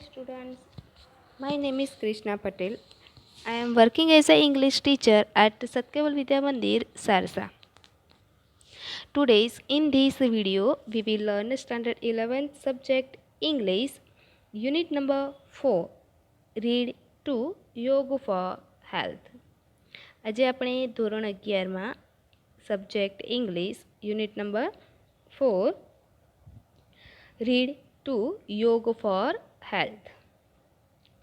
students, my name is Krishna Patel. I am working as an English teacher at Satkaval Vidya Mandir, Sarsa. Today's in this video, we will learn standard 11th subject English, unit number 4, read to Yoga for Health. આજે આપણે ધોરણ 11માં subject English unit number 4 read two yoga for health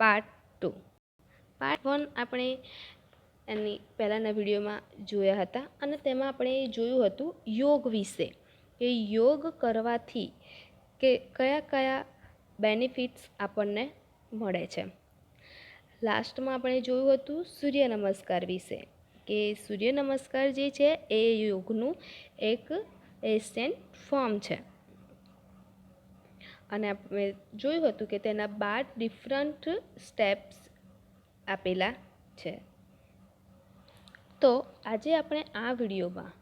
part 2. Part 1 આપણે એની પહેલાંના વિડીયોમાં જોયા હતા અને તેમાં આપણે જોયું હતું યોગ વિશે કે યોગ કરવાથી કે કયા કયા બેનિફિટ્સ આપણને મળે છે. લાસ્ટમાં આપણે જોયું હતું સૂર્ય નમસ્કાર વિશે કે સૂર્ય નમસ્કાર જે છે એ યોગનું એક એશિયન્ટ ફોર્મ છે અને આપણે જોયું હતું કે તેના 12 ડિફરન્ટ સ્ટેપ્સ આપેલા છે. તો આજે આપણે આ વિડીયોમાં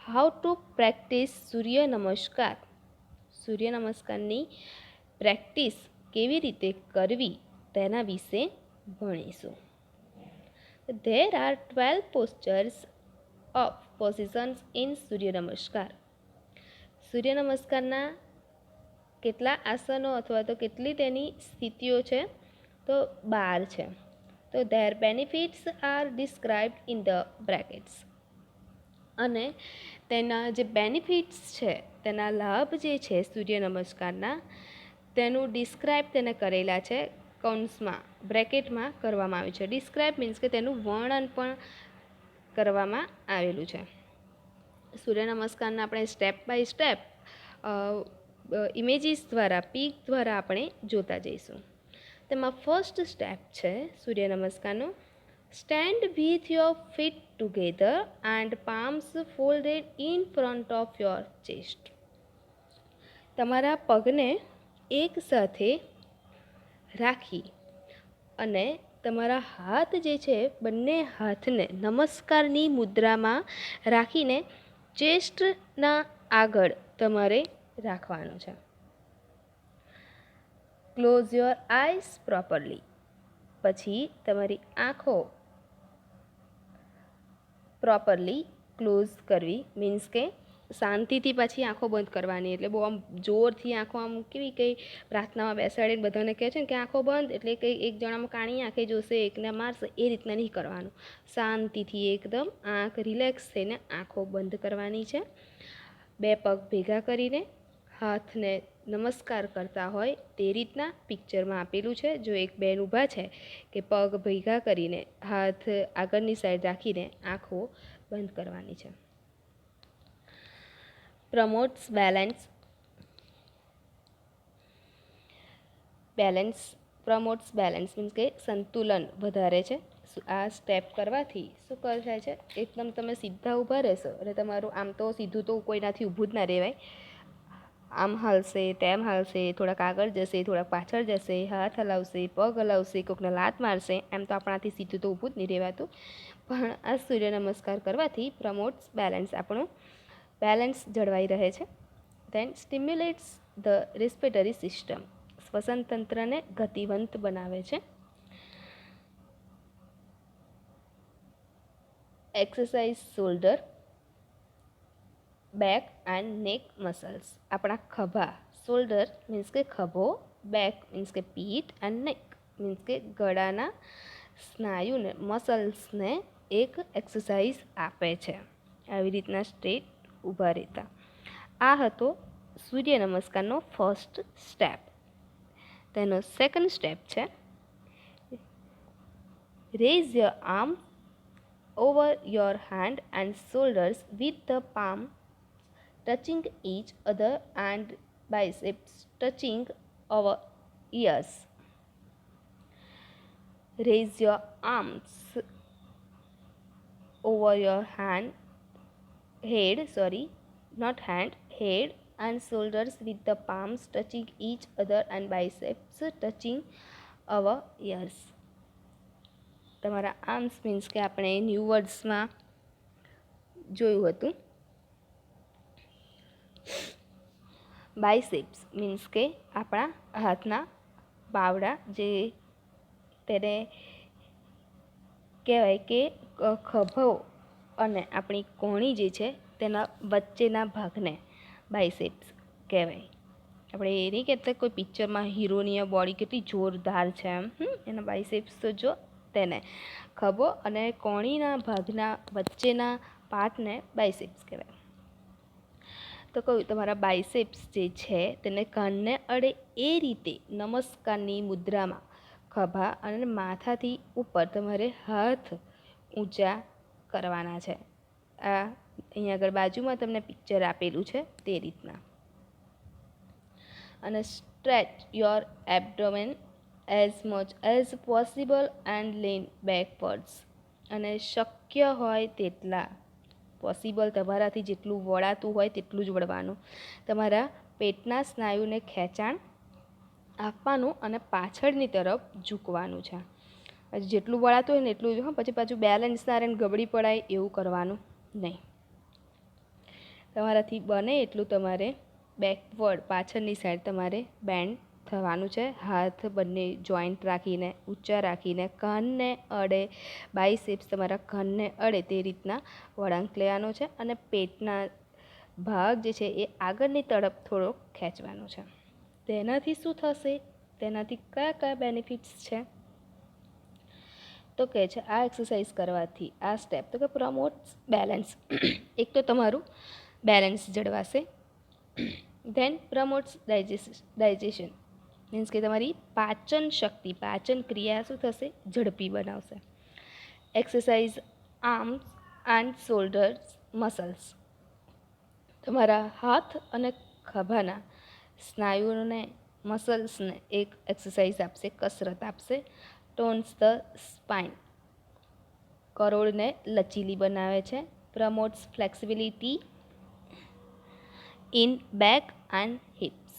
હાઉ ટુ પ્રેક્ટિસ સૂર્ય નમસ્કારની પ્રેક્ટિસ કેવી રીતે કરવી તેના વિશે ભણીશું. There are 12 postures of positions in સૂર્ય નમસ્કાર. સૂર્ય નમસ્કારના કેટલા આસનો અથવા તો કેટલી તેની સ્થિતિઓ છે તો 12 છે. તો their benefits are described in the brackets. અને તેના જે બેનિફિટ્સ છે તેના લાભ જે છે સૂર્ય નમસ્કારના તેનું ડિસ્ક્રાઇબ તેને કરેલા છે કૌંસમાં બ્રેકેટમાં કરવામાં આવ્યું છે. ડિસ્ક્રાઇબ મીન્સ કે તેનું વર્ણન પણ કરવામાં આવેલું છે. સૂર્ય નમસ્કારના આપણે સ્ટેપ બાય સ્ટેપ ઇમેજીસ દ્વારા પીક દ્વારા આપણે જોતા જઈશું. તેમાં ફર્સ્ટ સ્ટેપ છે સૂર્ય નમસ્કારનો stand with your feet together and palms folded in front of your chest. તમારા પગને એક સાથે રાખી અને તમારા હાથ જે છે બંને હાથને નમસ્કારની મુદ્રામાં રાખીને ચેસ્ટના આગળ તમારે રાખવાનો છે. Close your eyes properly. પછી તમારી આંખો પ્રોપરલી ક્લોઝ કરવી મીન્સ કે શાંતિથી પછી આંખો બંધ કરવાની. એટલે બહુ આમ જોરથી આંખો આમ કેવી કંઈ પ્રાર્થનામાં બેસાડીને બધાને કહે છે ને કે આંખો બંધ એટલે કંઈ એક જણામાં કાણી આંખે જોશે એકને મારશે એ રીતના નહીં કરવાનું. શાંતિથી એકદમ આંખ રિલેક્સ થઈને આંખો બંધ કરવાની છે. 2 પગ ભેગા કરીને હાથને નમસ્કાર કરતા હોય તે રીતના પિક્ચરમાં આપેલું છે. જો એક બેન ઊભા છે કે પગ ભેગા કરીને હાથ આગળની સાઈડ રાખીને આંખો બંધ કરવાની છે. પ્રમોટ્સ બેલેન્સ મીન્સ કે સંતુલન વધારે છે. આ સ્ટેપ કરવાથી શું થાય છે એકદમ તમે સીધા ઊભા રહેશો એટલે તમારું આમ તો સીધું તો કોઈનાથી ઊભું જ ના રહેવાય. આમ હાલશે તેમ હાલશે, થોડાક આગળ જશે થોડાક પાછળ જશે, હાથ હલાવશે પગ હલાવશે, કોઈકને લાત મારશે. એમ તો આપણાથી સીધું તો ઊભું જ નહીં રહેવાતું. પણ આ સૂર્ય નમસ્કાર કરવાથી પ્રમોટ્સ બેલેન્સ આપણું બેલેન્સ જળવાઈ રહે છે. Then stimulates the respiratory system. શ્વસન તંત્રને ગતિવંત બનાવે છે. Exercise shoulder back and neck muscles. આપણા ખભા શોલ્ડર મીન્સ કે ખભો, બેક મીન્સ કે પીઠ એન્ડ નેક મીન્સ કે ગળાના સ્નાયુને મસલ્સને એક એક્સરસાઇઝ આપે છે આવી રીતના સ્ટ્રેટ ઊભા રહેતા. આ હતો સૂર્ય નમસ્કારનો ફર્સ્ટ સ્ટેપ. તેનો સેકન્ડ સ્ટેપ છે rays your arm over your hand and shoulders with the palm touching each other and biceps touching our ears. Raise your arms over your head and shoulders with the palms touching each other and biceps touching our ears. તમારા arms means કે આપણે new વર્ડ્સમાં જોયું હતું. Biceps means કે આપણા હાથના બાવડા જે તેને કહેવાય કે ખભો અને આપણી કોણી જે છે તેના વચ્ચેના ભાગને બાયસેપ્સ કહેવાય. આપણે એ નહીં કહેતા કોઈ પિક્ચરમાં હીરોની બોડી કેટલી જોરદાર છે એમ, એના બાયસેપ્સ તો જો તેને ખભો અને કોણીના ભાગના વચ્ચેના પાર્ટને બાયસેપ્સ કહેવાય. તો કહ્યું તમારા બાયસેપ્સ જે છે તેને કાનને અડે એ રીતે નમસ્કારની મુદ્રામાં ખભા અને માથાથી ઉપર તમારે હાથ ઊંચા કરવાના છે. આ અહીંયા આગળ બાજુમાં તમને પિક્ચર આપેલું છે તે રીતના. અને stretch your abdomen as much as possible and lean backwards. અને શક્ય હોય તેટલા પોસિબલ તમારાથી જેટલું વળાતું હોય તેટલું જ વળવાનું. તમારા પેટના સ્નાયુને ખેંચાણ આપવાનું અને પાછળની તરફ ઝૂકવાનું છે. જેટલું વળાતું હોય ને એટલું જ, પછી પાછું બેલેન્સ ના રહે ગબડી પડાય એવું કરવાનું નહીં. તમારાથી બને એટલું તમારે બેકવર્ડ પાછળની સાઈડ તમારે બેન્ડ થવાનું છે. હાથ બંને જોઈન્ટ રાખીને ઊંચા રાખીને કાનને અડે બાયસેપ્સ તમારા કાનને અડે તે રીતના વળાંક લેવાનો છે. અને પેટના ભાગ જે છે એ આગળની તરફ થોડો ખેંચવાનો છે. તેનાથી શું થશે, તેનાથી કયા કયા બેનિફિટ્સ છે તો કહે છે આ એક્સરસાઇઝ કરવાથી આ સ્ટેપ તો કે પ્રમોટ્સ બેલેન્સ. એક તો તમારું બેલેન્સ જળવાશે. ધેન પ્રમોટ્સ ડાયજેશન મીન્સ કે તમારી પાચન શક્તિ, પાચન ક્રિયા શું થશે, ઝડપી બનાવશે. Exercise arms and shoulders muscles. તમારા હાથ અને ખભાના સ્નાયુઓને મસલ્સને એક એક્સરસાઇઝ આપશે, કસરત આપશે. ટોન્સ ધ સ્પાઇન, કરોડને લચીલી બનાવે છે. Promotes flexibility in back and hips.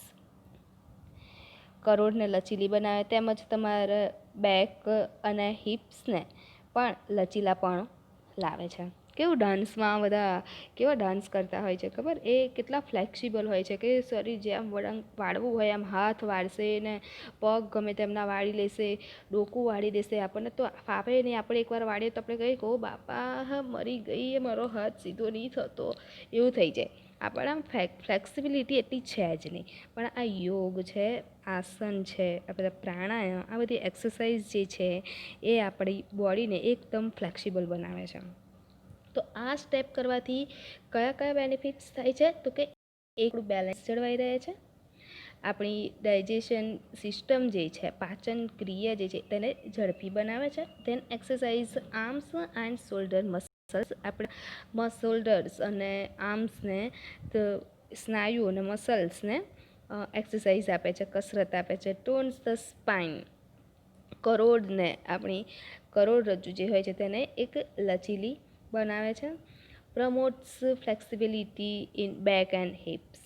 કરોડને લચીલી બનાવે તેમજ તમારા બેક અને હિપ્સને પણ લચીલાપણું લાવે છે. કેવું ડાન્સમાં બધા કેવા ડાન્સ કરતા હોય છે ખબર, એ કેટલા ફ્લેક્સિબલ હોય છે કે શરીર જેમ વાળવું હોય એમ હાથ વાળશે ને પગ ગમે તેમના વાળી લેશે, ડોકું વાળી દેશે. આપણને તો ફાવે નહીં, આપણે એકવાર વાળીએ તો આપણે કહીએ કહો બાપા મરી ગઈ, મારો હાથ સીધો નહીં થતો એવું થઈ જાય. આપણે આમ ફ્લેક્સિબિલિટી એટલી છે જ નહીં. પણ આ યોગ છે, આસન છે, આ બધા પ્રાણાયામ, આ બધી એક્સરસાઇઝ જે છે એ આપણી બોડીને એકદમ ફ્લેક્સિબલ બનાવે છે. તો આ સ્ટેપ કરવાથી કયા કયા બેનિફિટ્સ થાય છે તો કે એકલું બેલેન્સ જળવાઈ રહે છે, આપણી ડાયજેશન સિસ્ટમ જે છે, પાચન ક્રિયા જે છે તેને ઝડપી બનાવે છે. Then exercise arms and shoulder muscles. આપણા શોલ્ડર્સ અને આર્મ્સને સ્નાયુ અને મસલ્સને એક્સરસાઇઝ આપે છે, કસરત આપે છે. ટોન્સ ધ સ્પાઇન, કરોડને આપણી કરોડરજ્જુ જે હોય છે તેને એક લચીલી બનાવે છે. Promotes flexibility in back and hips.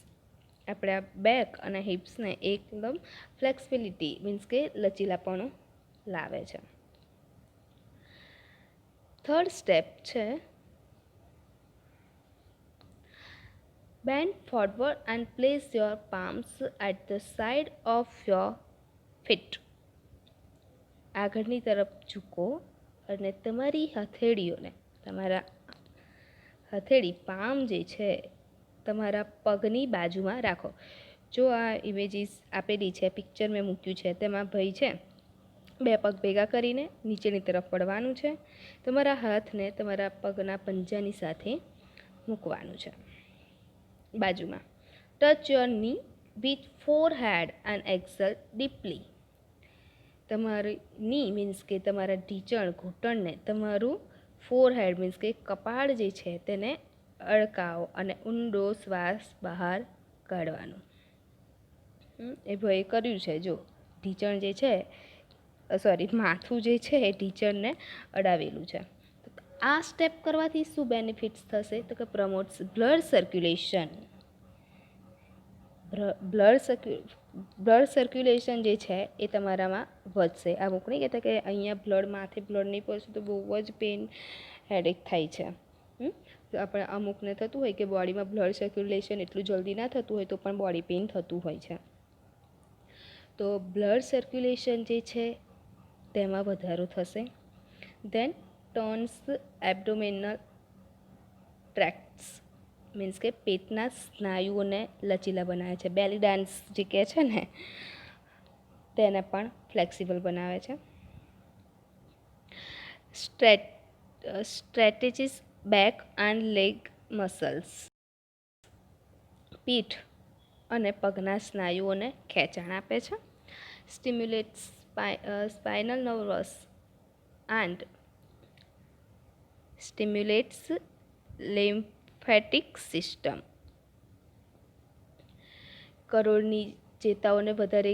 આપણા બેક અને હિપ્સને એકદમ ફ્લેક્સિબિલિટી મીન્સ કે લચીલાપણું લાવે છે. થર્ડ સ્ટેપ છે bend forward and place your palms at the side of your feet. આગળની તરફ ઝૂકો અને તમારી હથેળીઓને, તમારા હથેળી પામ જે છે તમારા પગની બાજુમાં રાખો. જો આ ઇમેજીસ આપેલી છે, પિક્ચર મેં મૂક્યું છે, તેમાં ભાઈ છે બે પગ ભેગા કરીને નીચેની તરફ વળવાનું છે. તમારા હાથને તમારા પગના પંજાની સાથે મૂકવાનું છે બાજુમાં. Touch your knee with forehead and exhale deeply. તમારી ની મીન્સ કે તમારા ઢીંચણ ઘૂંટણને તમારું ફોરહેડ મીન્સ કે કપાળ જે છે તેને અડકાવો અને ઊંડો શ્વાસ બહાર કાઢવાનું. એ ભાઈ કર્યું છે, જો ઢીંચણ જે છે માથું જે છે એ ઢીંચણને અડાવેલું છે. આ સ્ટેપ કરવાથી શું બેનિફિટ્સ થશે તો કે પ્રમોટ્સ બ્લડ સર્ક્યુલેશન. બ્લડ સર્ક્યુલેશન જે છે એ તમારામાં વધશે. અમુક નહીં કહેતા કે અહીંયા બ્લડ માથે બ્લડ નહીં પહોંચતું તો બહુ જ પેન હેડેક થાય છે. તો આપણે અમુકને થતું હોય કે બોડીમાં બ્લડ સર્ક્યુલેશન એટલું જલ્દી ના થતું હોય તો પણ બોડી પેઇન થતું હોય છે. તો બ્લડ સર્ક્યુલેશન જે છે તેમાં વધારો થશે. દેન ટર્ન્સ એબ્ડોમિનલ ટ્રેક્ટ્સ મીન્સ કે પેટના સ્નાયુઓને લચીલા બનાવે છે. બેલી ડાન્સ જે કહે છે ને તેને પણ ફ્લેક્સિબલ બનાવે છે. Stretches back and leg muscles પીઠ અને પગના સ્નાયુઓને ખેંચાણ આપે છે. Stimulates spinal nerves and stimulates lymphatic system. કરોડની ચેતાઓને વધારે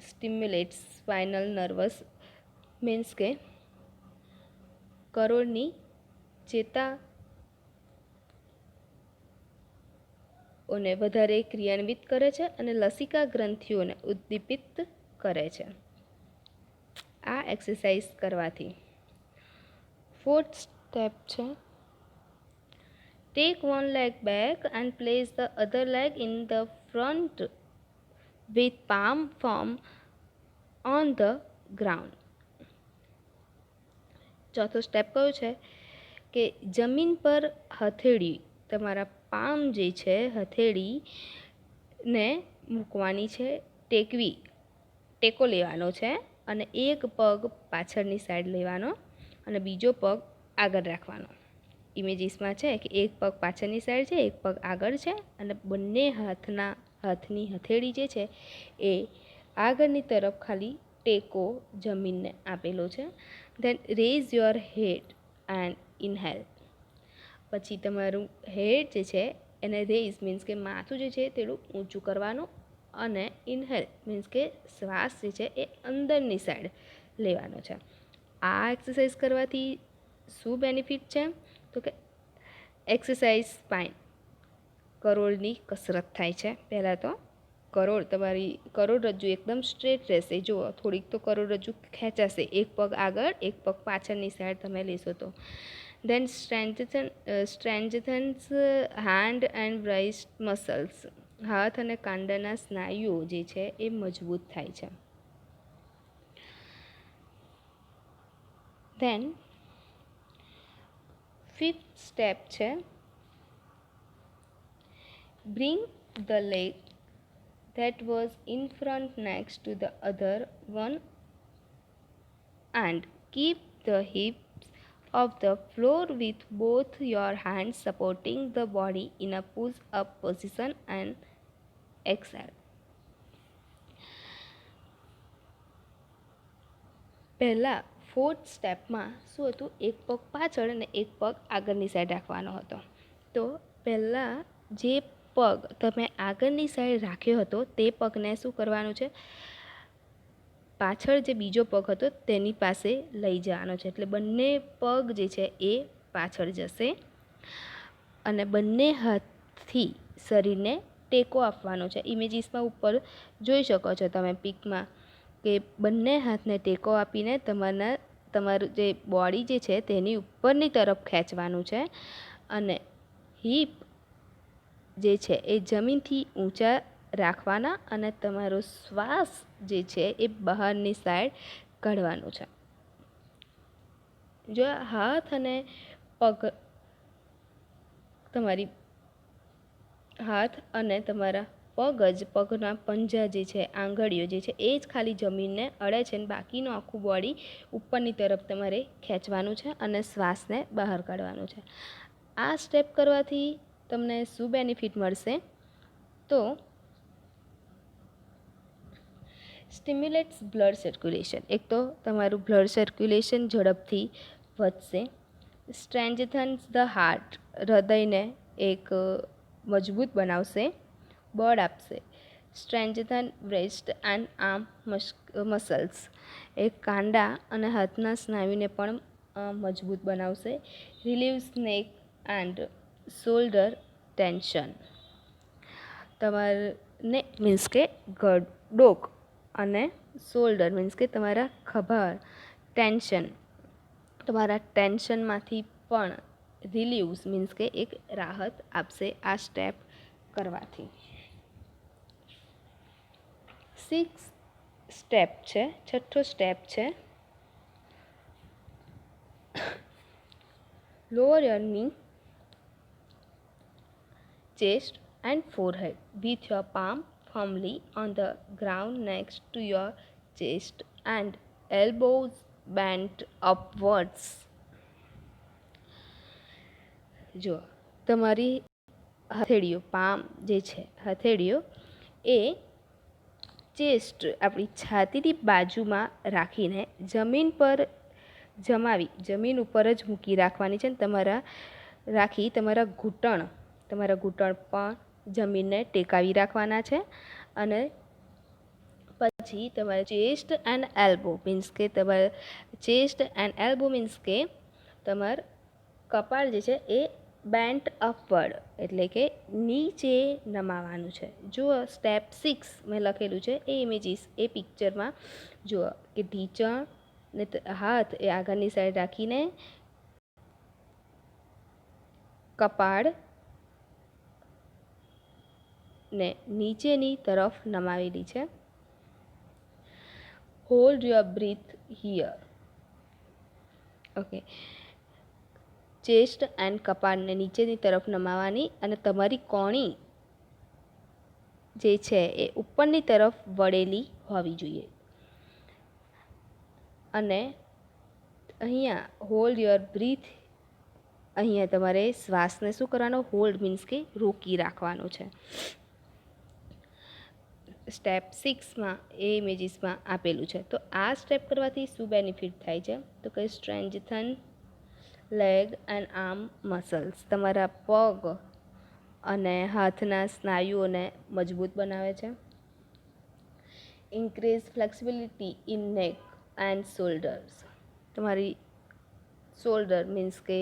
સ્ટિમ્યુલેટ્સ સ્પાઇનલ નર્વસ મીન્સ કે કરોડની ચેતાઓને વધારે ક્રિયાન્વિત કરે છે અને લસિકા ગ્રંથિઓને ઉદ્દીપિત કરે છે આ એક્સરસાઇઝ કરવાથી. ફોર્થ સ્ટેપ છે tech one leg back and place the other leg in the front with palm firm on the ground. ચોથો સ્ટેપ કયો છે કે જમીન પર હથેળી તમારા પામ જે છે હથેળીને મૂકવાની છે, ટેકો લેવાનો છે અને એક પગ પાછળની સાઈડ લેવાનો અને બીજો પગ આગળ રાખવાનો. ઇમેજીસમાં છે કે એક પગ પાછળની સાઈડ છે, એક પગ આગળ છે અને બંને હાથની હથેળી જે છે એ આગળની તરફ ખાલી ટેકો જમીનને આપેલો છે. Then raise your head and inhale. પછી તમારું હેડ જે છે એને રેઝ મીન્સ કે માથું જે છે તેનું ઊંચું કરવાનું અને ઇનહેલ મીન્સ કે શ્વાસ જે છે એ અંદરની સાઈડ લેવાનો છે. આ એક્સરસાઇઝ કરવાથી શું બેનિફિટ છે તો કે એક્સરસાઇઝ સ્પાઇન કરોડની કસરત થાય છે. પહેલાં તો તમારી કરોડરજ્જુ એકદમ સ્ટ્રેટ રહેશે. જુઓ થોડીક તો કરોડરજ્જુ ખેંચાશે, એક પગ આગળ એક પગ પાછળની સાઈડ તમે લેશો તો. દેન સ્ટ્રેન્થન્સ હેન્ડ એન્ડ બ્રાઇસ્ટ મસલ્સ. હાથ અને કાંડાના સ્નાયુઓ જે છે એ મજબૂત થાય છે. દેન ફિફ્થ સ્ટેપ છે bring the leg that was in front next to the other one and keep the hips of the floor with both your hands supporting the body in a push up position and exhale. પહેલાં fourth સ્ટેપમાં શું હતું, એક પગ પાછળ અને એક પગ આગળની સાઈડ રાખવાનો હતો. તો પહેલાં જે પગ તમે આગળની સાઈડ રાખ્યો હતો તે પગને શું કરવાનું છે, પાછળ જે બીજો પગ હતો તેની પાસે લઈ જવાનો છે. એટલે બંને પગ જે છે એ પાછળ જશે અને બંને હાથથી શરીરને ટેકો આપવાનો છે. ઇમેજીસમાં ઉપર જોઈ શકો છો તમે પિકમાં કે બંને હાથને ટેકો આપીને તમારું જે બોડી જે છે તેની ઉપરની તરફ ખેંચવાનું છે અને હિપ જે છે એ જમીનથી ઊંચા રાખવાના અને તમારો શ્વાસ જે છે એ બહારની સાઈડ કાઢવાનો છે. જો હાથ અને પગ તમારા પગના પંજા જે છે, આંગળીઓ જે છે એ જ ખાલી જમીનને અડે છે અને બાકીનું આખું બોડી ઉપરની તરફ તમારે ખેંચવાનું છે અને શ્વાસને બહાર કાઢવાનું છે. આ સ્ટેપ કરવાથી તમને શું બેનિફિટ મળશે તો સ્ટિમ્યુલેટ્સ બ્લડ સર્ક્યુલેશન. એક તો તમારું બ્લડ સર્ક્યુલેશન ઝડપથી વધશે. Strengthens the heart. હૃદયને એક મજબૂત બનાવશે, બળ આપશે. Strengthen breast and arm muscles. એ કાંડા અને હાથના સ્નાયુને પણ મજબૂત બનાવશે. Relieves neck and shoulder tension. તમારને મીન્સ કે ડોક અને શોલ્ડર મીન્સ કે તમારા ખભા તમારા ટેન્શનમાંથી પણ રિલીવ્સ મીન્સ કે એક રાહત આપશે આ સ્ટેપ કરવાથી. સિક્સ સ્ટેપ છે, છઠ્ઠો સ્ટેપ છે lower your knee, chest and forehead with your palm firmly on the ground next to your chest and elbows bent upwards. જો તમારી હથેળીઓ પામ જે છે હથેળીઓ એ ચેસ્ટ આપણી છાતીની બાજુમાં રાખીને જમીન પર જમાવી જમીન ઉપર જ મૂકી રાખવાની છે. તમારા રાખી તમારા ઘૂંટણ પણ જમીનને ટેકાવી રાખવાના છે. અને પછી તમારે ચેસ્ટ એન્ડ એલ્બો મીન્સ કે તમારે ચેસ્ટ એન્ડ એલ્બો મીન્સ કે તમારું કપાળ જે છે એ બેન્ટ અપવર્ડ એટલે કે નીચે નમાવાનું છે. જુઓ સ્ટેપ 6 મેં લખેલું છે એ ઇમેજીસ એ પિક્ચરમાં જુઓ કે ઢીંચણ ને હાથ એ આગળની સાઈડ રાખીને કપાળ ને નીચેની તરફ નમાવેલી છે. Hold your breath here. Okay, chest and કપાળને નીચેની તરફ નમાવાની અને તમારી કોણી જે છે એ ઉપરની તરફ વળેલી હોવી જોઈએ. અને અહીંયા હોલ્ડ યોર બ્રીથ, અહીંયા તમારે શ્વાસને શું કરવાનો? હોલ્ડ મીન્સ કે રોકી રાખવાનો છે. સ્ટેપ 6માં એ ઇમેજીસમાં આપેલું છે. તો આ સ્ટેપ કરવાથી શું બેનિફિટ થાય છે? તો કે strengthen leg and arm muscles, તમારા પગ અને હાથના સ્નાયુઓને મજબૂત બનાવે છે. Increase flexibility in neck and shoulders, તમારી શોલ્ડર મીન્સ કે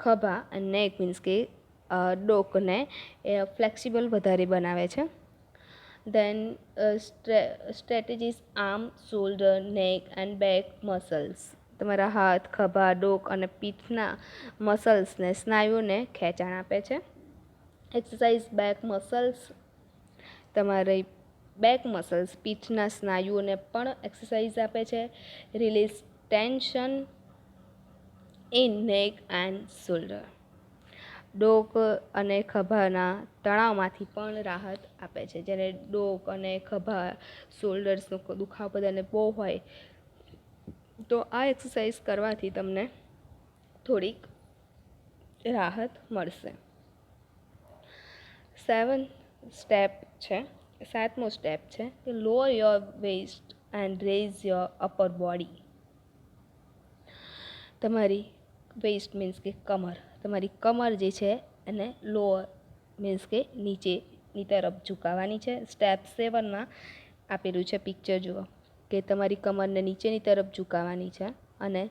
ખભા અને નેક મીન્સ કે ડોકને એ ફ્લેક્સિબલ વધારે બનાવે છે. દેન સ્ટ્રેટેજીસ આર્મ, શોલ્ડર, નેક એન્ડ બેક મસલ્સ, તમારા હાથ, ખભા, ડોક અને પીઠના મસલ્સને સ્નાયુઓને ખેંચાણ આપે છે. એક્સરસાઇઝ બેક મસલ્સ, તમારી બેક મસલ્સ પીઠના સ્નાયુઓને પણ એક્સરસાઇઝ આપે છે. Release tension in neck and shoulder, ડોક અને ખભાના તણાવમાંથી પણ રાહત આપે છે. જ્યારે ડોક અને ખભા શોલ્ડર્સનો દુખાવો બધાને બહુ હોય તો આ એક્સરસાઇઝ કરવાથી તમને થોડીક રાહત મળશે. 7મો સ્ટેપ છે કે lower your waist and raise your upper body. તમારી વેસ્ટ મીન્સ કે કમર, તમારી કમર જે છે એને લોઅર મીન્સ કે નીચેની તરફ ઝુકાવવાની છે. સ્ટેપ 7માં આપેલું છે પિક્ચર જુઓ કે તમારી કમરને નીચેની તરફ ઝુકાવવાની છે અને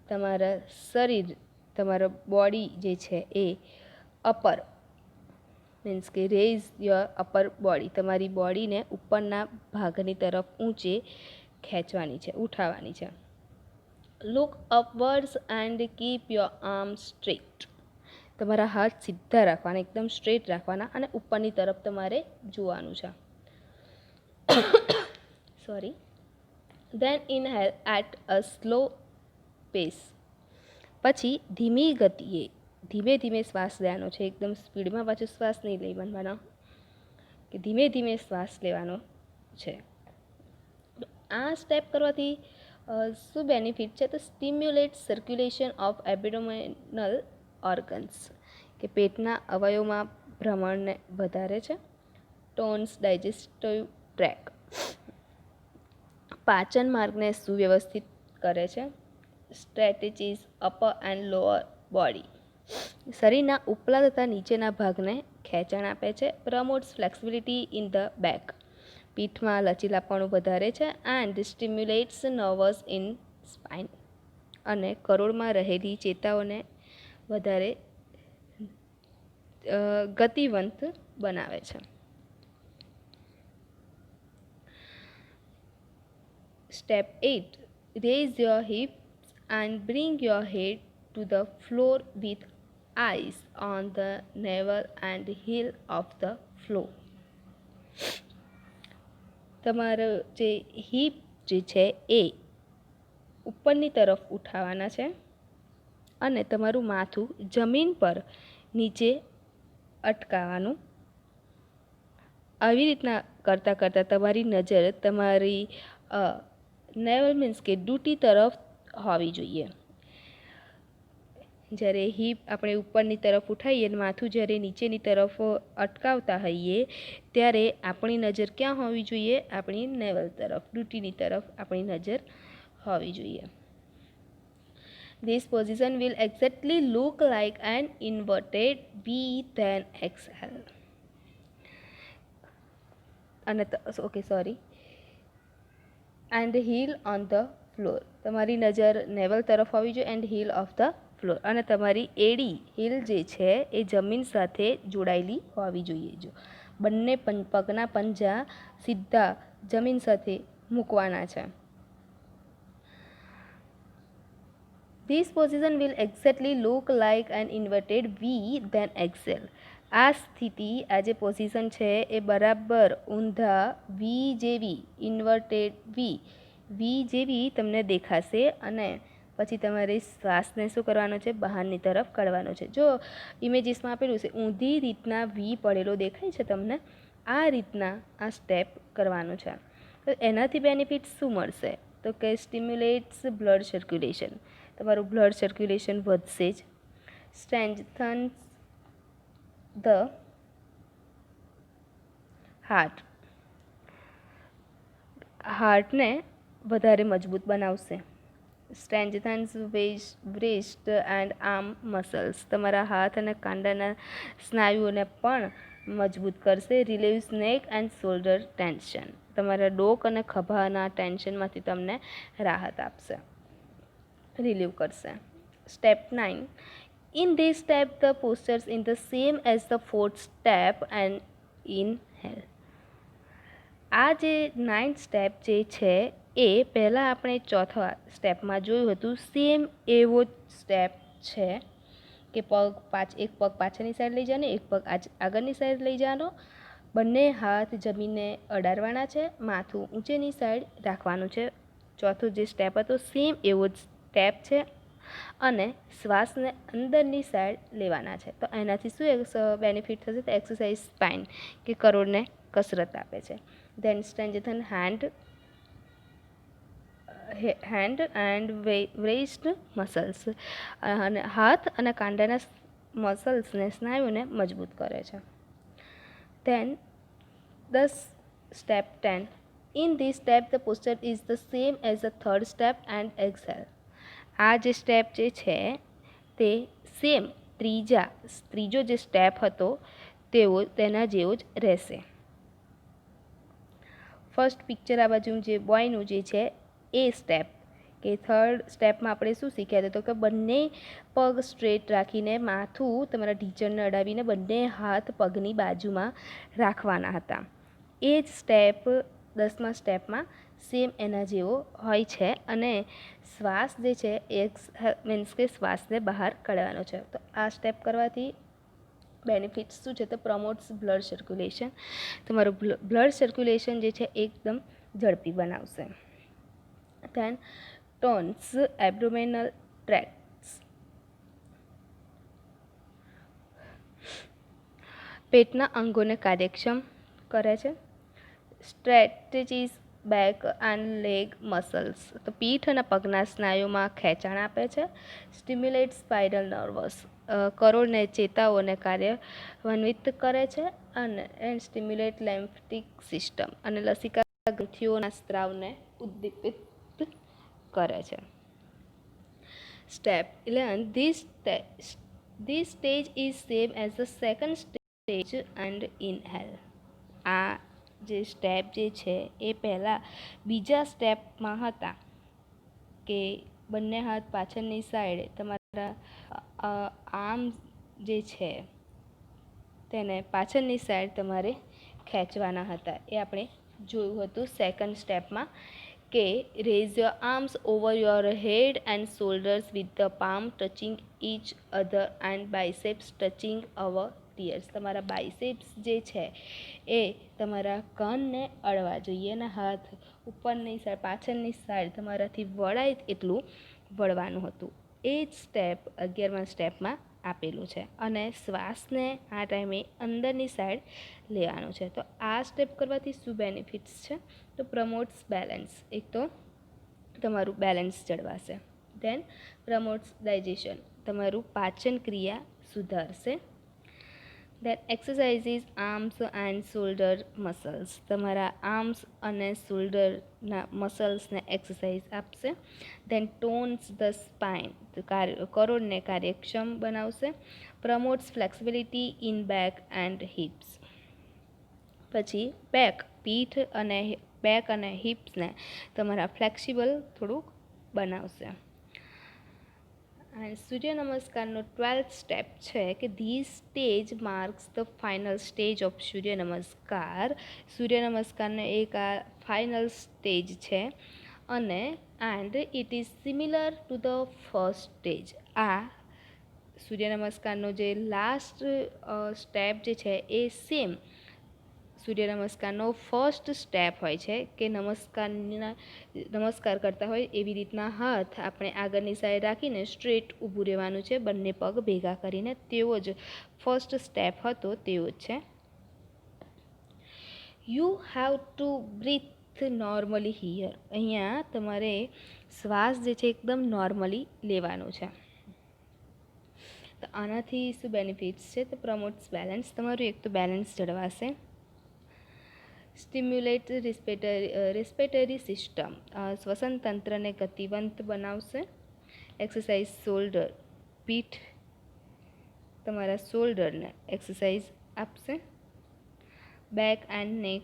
તમારા શરીર, તમારા બોડી જે છે એ અપર મીન્સ કે રેઝ યોર અપર બોડી, તમારી બોડીને ઉપરના ભાગની તરફ ઊંચે ખેંચવાની છે, ઉઠાવવાની છે. Look upwards and keep your arm straight, તમારા હાથ સીધા રાખવાના, એકદમ સ્ટ્રેટ રાખવાના અને ઉપરની તરફ તમારે જોવાનું છે. Sorry. Then inhale at a slow pace, પછી ધીમી ગતિએ ધીમે ધીમે શ્વાસ લેવાનો છે. એકદમ સ્પીડમાં પાછો શ્વાસ નહીં લેવાનો, કે ધીમે ધીમે શ્વાસ લેવાનો છે. આ સ્ટેપ કરવાથી શું બેનિફિટ છે? તો stimulate circulation of abdominal organs, કે પેટના અવયવમાં ભ્રમણને વધારે છે. ટોન્સ ડાયજેસ્ટિવ ટ્રેક, પાચન માર્ગને સુવ્યવસ્થિત કરે છે. Stretches upper and lower body, શરીરના ઉપલા તથા નીચેના ભાગને ખેંચાણ આપે છે. Promotes flexibility in the back, પીઠમાં લચીલાપણું વધારે છે. And stimulates nerves in spine, અને કરોડમાં રહેલી ચેતાઓને વધારે ગતિવંત બનાવે છે. Step 8, raise your hips and bring your head to the floor with eyes on the navel and heel of the floor. તમારો જે હિપ જે છે એ ઉપરની તરફ ઉઠાવવાના છે અને તમારું માથું જમીન પર નીચે અટકાવવાનું. આવી રીતના કરતાં કરતાં તમારી નજર તમારી નેવલ મીન્સ કે ડૂટી તરફ હોવી જોઈએ. જ્યારે હિપ આપણે ઉપરની તરફ ઉઠાવીએ અને માથું જ્યારે નીચેની તરફ અટકાવતા હોઈએ ત્યારે આપણી નજર ક્યાં હોવી જોઈએ? આપણી નેવલ તરફ, ડૂટીની તરફ આપણી નજર હોવી જોઈએ. This position will exactly look like an inverted V, then exhale. And heel on the floor. તમારી નજર નેવલ તરફ હોવી જોઈએ and heel of the floor. અને તમારી એડી હીલ જે છે એ જમીન સાથે જોડાયેલી હોવી જોઈએ. જો બંને પગના પંજા સીધા જમીન સાથે મૂકવાના છે. This position will exactly look like an inverted V, then exhale. આ સ્થિતિ, આ જે પોઝિશન છે એ બરાબર ઊંધા વી જેવી, ઇન્વર્ટેડ વી જેવી તમને દેખાશે અને પછી તમારે શ્વાસને શું કરવાનો છે? બહારની તરફ કાઢવાનો છે. જો ઇમેજીસમાં આપેલું છે ઊંધી રીતના વી પડેલો દેખાય છે તમને, આ રીતના આ સ્ટેપ કરવાનું છે. તો એનાથી બેનિફિટ શું મળશે? તો કે સ્ટિમ્યુલેટ્સ બ્લડ સર્ક્યુલેશન. તમારું બ્લડ સર્ક્યુલેશન વધશે જ. સ્ટ્રેન્થન્સ ધ હાર્ટને વધારે મજબૂત બનાવશે. સ્ટ્રેન્થન્સ બ્રેસ્ટ એન્ડ આર્મ મસલ્સ. તમારા હાથ અને કાંડાના સ્નાયુઓને પણ મજબૂત કરશે. રિલીવ્સ નેક એન્ડ શોલ્ડર ટેન્શન. તમારા ડોક અને ખભાના ટેન્શનમાંથી તમને રાહત આપશે, રિલીવ કરશે. Step 9. In this step, the postures in the same as the fourth step and inhale. આ જે 9th સ્ટેપ જે છે એ પહેલાં આપણે ચોથા સ્ટેપમાં જોયું હતું. સેમ એવો જ સ્ટેપ છે કે એક પગ પાછળની સાઈડ લઈ જવાનો, એક પગ આગળની સાઈડ લઈ જવાનો, બંને હાથ જમીનને અડાડવાના છે, માથું ઊંચેની સાઈડ રાખવાનું છે. ચોથો જે સ્ટેપ હતો સેમ એવો જ સ્ટેપ છે અને શ્વાસને અંદરની સાઈડ લેવાના છે. તો એનાથી શું બેનિફિટ થશે? તો એક્સરસાઇઝ સ્પાઇન કે કરોડને કસરત આપે છે. Then strengthen hand and waist muscles. અને હાથ અને કાંડાના મસલ્સને, સ્નાયુને મજબૂત કરે છે. Then step 10. In this step, the posture is the same as the third step and exhale. આ જે સ્ટેપ જે છે તે સેમ ત્રીજો જે સ્ટેપ હતો તેના જેવો જ રહેશે. ફર્સ્ટ પિક્ચર આ બાજુ જે બોયનું જે છે એ સ્ટેપ કે થર્ડ સ્ટેપમાં આપણે શું શીખ્યા હતા? તો કે બંને પગ સ્ટ્રેટ રાખીને માથું તમારા ઢીંચણને અડાવીને બંને હાથ પગની બાજુમાં રાખવાના હતા. એ જ સ્ટેપ 10મા સ્ટેપમાં સેમ એના જેવો હોય છે અને શ્વાસ જે છે એ મીન્સ કે શ્વાસને બહાર કાઢવાનો છે. તો આ સ્ટેપ કરવાથી બેનિફિટ્સ શું છે? તો પ્રમોટ્સ બ્લડ સર્ક્યુલેશન. તમારું બ્લડ સર્ક્યુલેશન જે છે એકદમ ઝડપી બનાવશે. Then tones abdominal tracts. પેટના અંગોને કાર્યક્ષમ કરે છે. Stretches back and leg muscles. તો પીઠ અને પગના સ્નાયુમાં ખેંચાણ આપે છે. Stimulate spiral nerves. કરોડને ચેતાઓને કાર્યાન્વિત કરે છે અને સ્ટિમ્યુલેટ લેમ્ફેટિક સિસ્ટમ. અને લસિકા ગ્રંથિઓના સ્ત્રાવને ઉદ્દીપિત કરે છે. Step 11. This stage is same as the second stage and inhale. આ જે સ્ટેપ જે છે એ પહેલાં બીજા સ્ટેપમાં હતા કે બંને હાથ પાછળની સાઈડ તમારા આર્મ જે છે તેને પાછળની સાઈડ તમારે ખેંચવાના હતા. એ આપણે જોયું હતું સેકન્ડ સ્ટેપમાં કે raise your arms over your head and shoulders with the palm touching each other and biceps touching our ग्लूटियर्स तमारा बाइसेप्स जे छे ए तमारा कानने अड़वा जोईए ने हाथ उपरनी साइड पाछळनी साइड तमाराथी वळाय एटલું वळवानुं हतुं। ए ज स्टेप 11मा स्टेपमां आपेલું છે અને શ્વાસને આ ટાઈમે અંદરની સાઈડ લેવાનું છે। તો આ સ્ટેપ કરવાથી શું બેનિફિટ્સ છે? તો પ્રમોટ્સ બેલેન્સ, એક તો તમારું બેલેન્સ જળવાશે, દેન પ્રમોટ્સ ડાયજેશન, તમારું પાચન ક્રિયા સુધારશે, then exercises arms and shoulder muscles, તમારા આર્મ્સ અને શોલ્ડરના મસલ્સને એક્સરસાઇઝ આપશે, દેન ટોન્સ ધ સ્પાઇન, કરોડને કાર્યક્ષમ બનાવશે, promotes flexibility in back and hips, પછી બેક અને હિપ્સને તમારા ફ્લેક્સિબલ થોડુંક બનાવશે। એન્ડ સૂર્ય નમસ્કારનો 12th સ્ટેપ છે કે this stage marks the final stage of Surya Namaskar. સૂર્ય નમસ્કારનો એક આ ફાઇનલ સ્ટેજ છે અને and it is similar to the first stage. આ સૂર્ય નમસ્કારનો જે લાસ્ટ સ્ટેપ જે છે એ સેમ સૂર્ય નમસ્કારનો ફર્સ્ટ સ્ટેપ હોય છે કે નમસ્કાર કરતા હોય એવી રીતના હાથ આપણે આગળની સાઈડ રાખીને સ્ટ્રેટ ઊભું રહેવાનું છે, બંને પગ ભેગા કરીને, તેવો જ ફર્સ્ટ સ્ટેપ હતો તેવો જ છે। You have to breathe normally here, અહીંયા તમારે શ્વાસ જે છે એકદમ નોર્મલી લેવાનું છે। તો આનાથી શું બેનિફિટ્સ છે? તો પ્રમોટ્સ બેલેન્સ, તમારું એક તો બેલેન્સ જળવાશે, સ્ટિમ્યુલેટ રેસ્પિરેટરી સિસ્ટમ, શ્વસન તંત્રને ગતિવંત બનાવશે, એક્સરસાઇઝ શોલ્ડર, પીઠ તમારા શોલ્ડરને એક્સરસાઇઝ આપશે, બેક એન્ડ નેક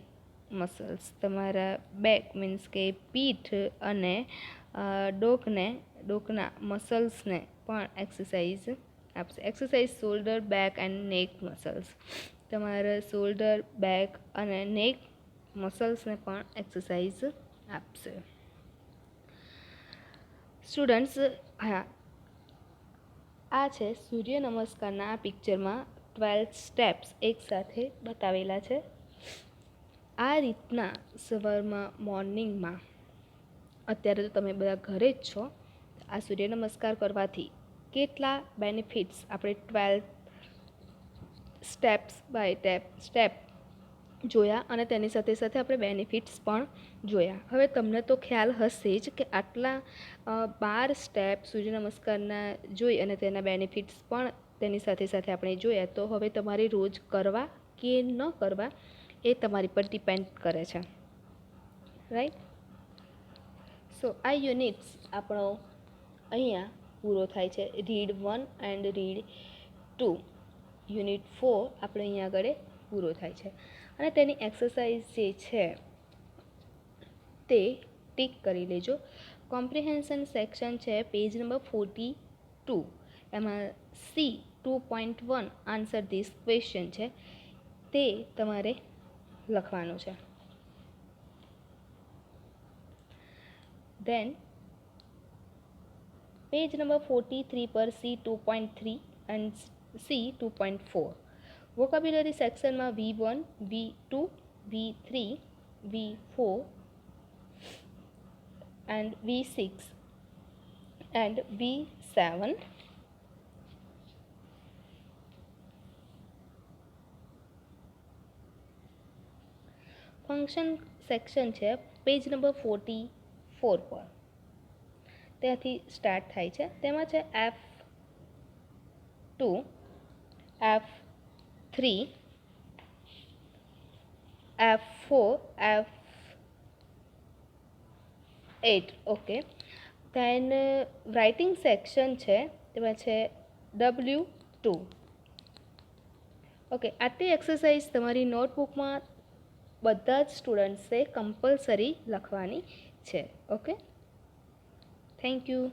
મસલ્સ, તમારા બેક મીન્સ કે પીઠ અને ડોકના મસલ્સને પણ એક્સરસાઇઝ આપશે, exercise shoulder, back and neck muscles, તમારા શોલ્ડર, બેક અને નેક મસલ્સને પણ એક્સરસાઇઝ આપશે। સ્ટુડન્ટ્સ, હા આ છે સૂર્ય નમસ્કારના આ પિક્ચરમાં 12 સ્ટેપ્સ એકસાથે બતાવેલા છે। આ રીતના સવારમાં મોર્નિંગમાં, અત્યારે તો તમે બધા ઘરે જ છો, આ સૂર્ય નમસ્કાર કરવાથી કેટલા બેનિફિટ્સ આપણે 12 સ્ટેપ્સ બાય સ્ટેપ જોયા અને તેની સાથે સાથે આપણે બેનિફિટ્સ પણ જોયા। હવે તમને તો ખ્યાલ હશે જ કે આટલા 12 સ્ટેપ સૂર્ય નમસ્કારના જોઈ અને તેના બેનિફિટ્સ પણ તેની સાથે સાથે આપણે જોયા। તો હવે તમારે રોજ કરવા કે ન કરવા એ તમારી પર ડિપેન્ડ કરે છે, રાઈટ। સો આ યુનિટ્સ આપણો અહીંયા પૂરો થાય છે। રીડ 1 એન્ડ રીડ 2, યુનિટ 4 આપણે અહીંયા આગળ પૂરો થાય છે અને તેની એક્સરસાઇઝ જે છે તે ટીક કરી લેજો। કોમ્પ્રિહેન્શન સેક્શન છે પેજ નંબર 42, એમાં સી 2.1 આન્સર ધીસ ક્વેશ્ચન છે તે તમારે લખવાનું છે। દેન પેજ નંબર 43 પર સી 2.3 એન્ડ સી 2.4, વોકેબ્યુલરી સેક્શનમાં V1, V2, V3, V4 and V6 and V7, function section છે પેજ નંબર 44 પર, ત્યાંથી સ્ટાર્ટ થાય છે। તેમાં છે F2, F3, F4, F8, okay. દેન રાઇટિંગ સેક્શન છે તેમાં છે W2, ઓકે। આટલી એક્સરસાઇઝ તમારી નોટબુકમાં બધા જ સ્ટુડન્ટ્સે કમ્પલસરી લખવાની છે, ઓકે। Thank you.